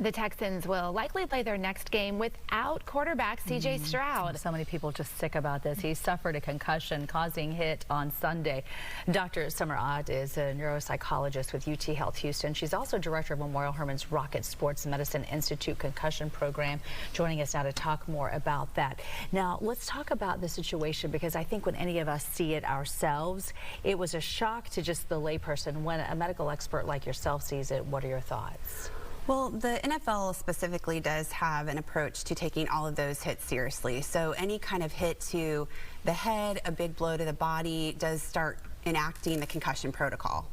The Texans will likely play their next game without quarterback CJ Stroud. So many people just sick about this. He suffered a concussion causing hit on Sunday. Dr. Summer Ott is a neuropsychologist with UTHealth Houston. She's also director of Memorial Hermann's Rocket Sports Medicine Institute concussion program. Joining us now to talk more about that. Now, let's talk about the situation, because I think when any of us see it ourselves, it was a shock to just the layperson. When a medical expert like yourself sees it, what are your thoughts? Well, the NFL specifically does have an approach to taking all of those hits seriously. So any kind of hit to the head, a big blow to the body, does start enacting the concussion protocol.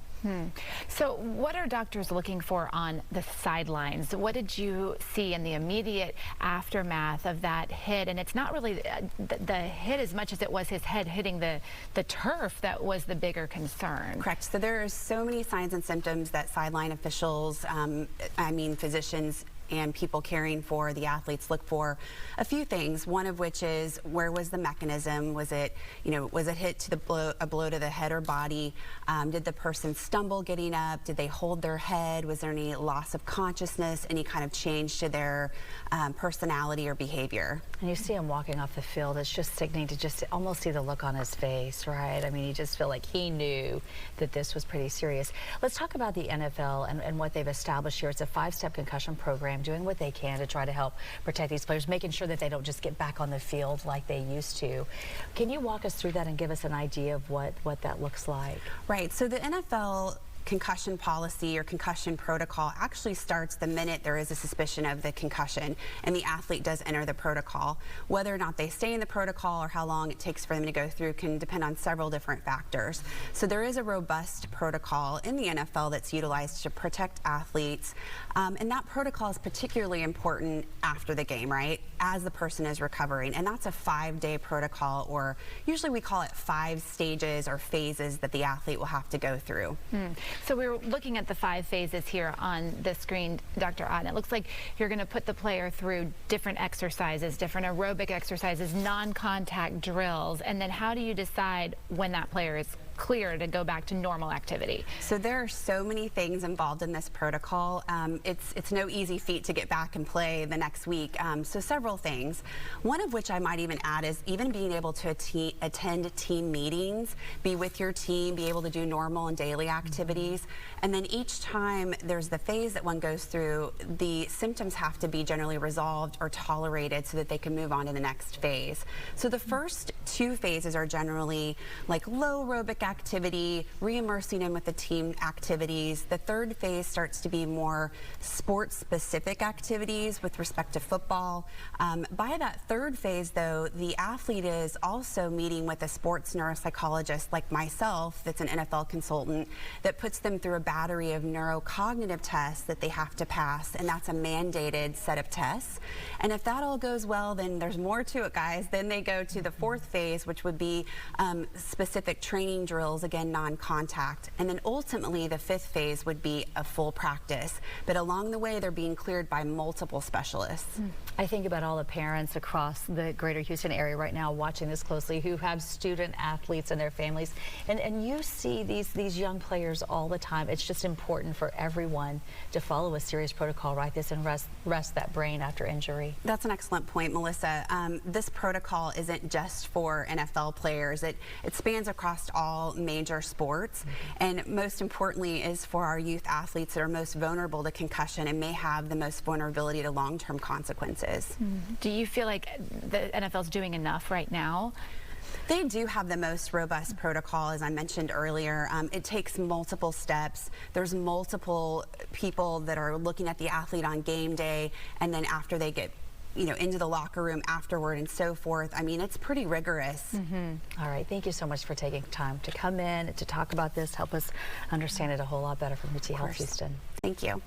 So what are doctors looking for on the sidelines? What did you see in the immediate aftermath of that hit? And it's not really the hit as much as it was his head hitting the turf that was the bigger concern. Correct. So there are so many signs and symptoms that sideline officials, physicians and people caring for the athletes look for. A few things, one of which is, where was the mechanism? Was it hit to a blow to the head or body? Did the person stumble getting up? Did they hold their head? Was there any loss of consciousness, any kind of change to their personality or behavior? And you see him walking off the field. It's just sickening to just almost see the look on his face, right? I mean, you just feel like he knew that this was pretty serious. Let's talk about the NFL and what they've established here. It's a 5-step concussion program, doing what they can to try to help protect these players, making sure that they don't just get back on the field like they used to. Can you walk us through that and give us an idea of what that looks like? Right. So the NFL concussion policy or concussion protocol actually starts the minute there is a suspicion of the concussion and the athlete does enter the protocol. Whether or not they stay in the protocol or how long it takes for them to go through can depend on several different factors. So there is a robust protocol in the NFL that's utilized to protect athletes, and that protocol is particularly important after the game, right, as the person is recovering. And that's a 5-day protocol, or usually we call it 5 stages or phases that the athlete will have to go through. So we were looking at the 5 phases here on the screen, Dr. Ott. It looks like you're going to put the player through different exercises, different aerobic exercises, non-contact drills, and then how do you decide when that player is clear to go back to normal activity? So there are so many things involved in this protocol. It's no easy feat to get back and play the next week. So several things. One of which I might even add is even being able to attend team meetings, be with your team, be able to do normal and daily activities. And then each time there's the phase that one goes through, the symptoms have to be generally resolved or tolerated so that they can move on to the next phase. So the first 2 phases are generally like low aerobic activity, re-immersing in with the team activities. The 3rd phase starts to be more sport-specific activities with respect to football. By that 3rd phase, though, the athlete is also meeting with a sports neuropsychologist like myself, that's an NFL consultant, that puts them through a battery of neurocognitive tests that they have to pass, and that's a mandated set of tests. And if that all goes well, then there's more to it, guys. Then they go to the 4th phase, which would be specific training drills, again, non-contact. And then ultimately the 5th phase would be a full practice. But along the way, they're being cleared by multiple specialists. I think about all the parents across the greater Houston area right now watching this closely who have student athletes and their families. And you see these young players all the time. It's just important for everyone to follow a serious protocol like this and rest that brain after injury. That's an excellent point, Melissa. This protocol isn't just for NFL players. It spans across all major sports, and most importantly is for our youth athletes that are most vulnerable to concussion and may have the most vulnerability to long-term consequences. Do you feel like the NFL's doing enough right now? They do have the most robust protocol, as I mentioned earlier. It takes multiple steps. There's multiple people that are looking at the athlete on game day, and then after they get into the locker room afterward and so forth. I mean, it's pretty rigorous. All right, thank you so much for taking time to come in to talk about this, help us understand it a whole lot better from UTHealth Houston. Thank you.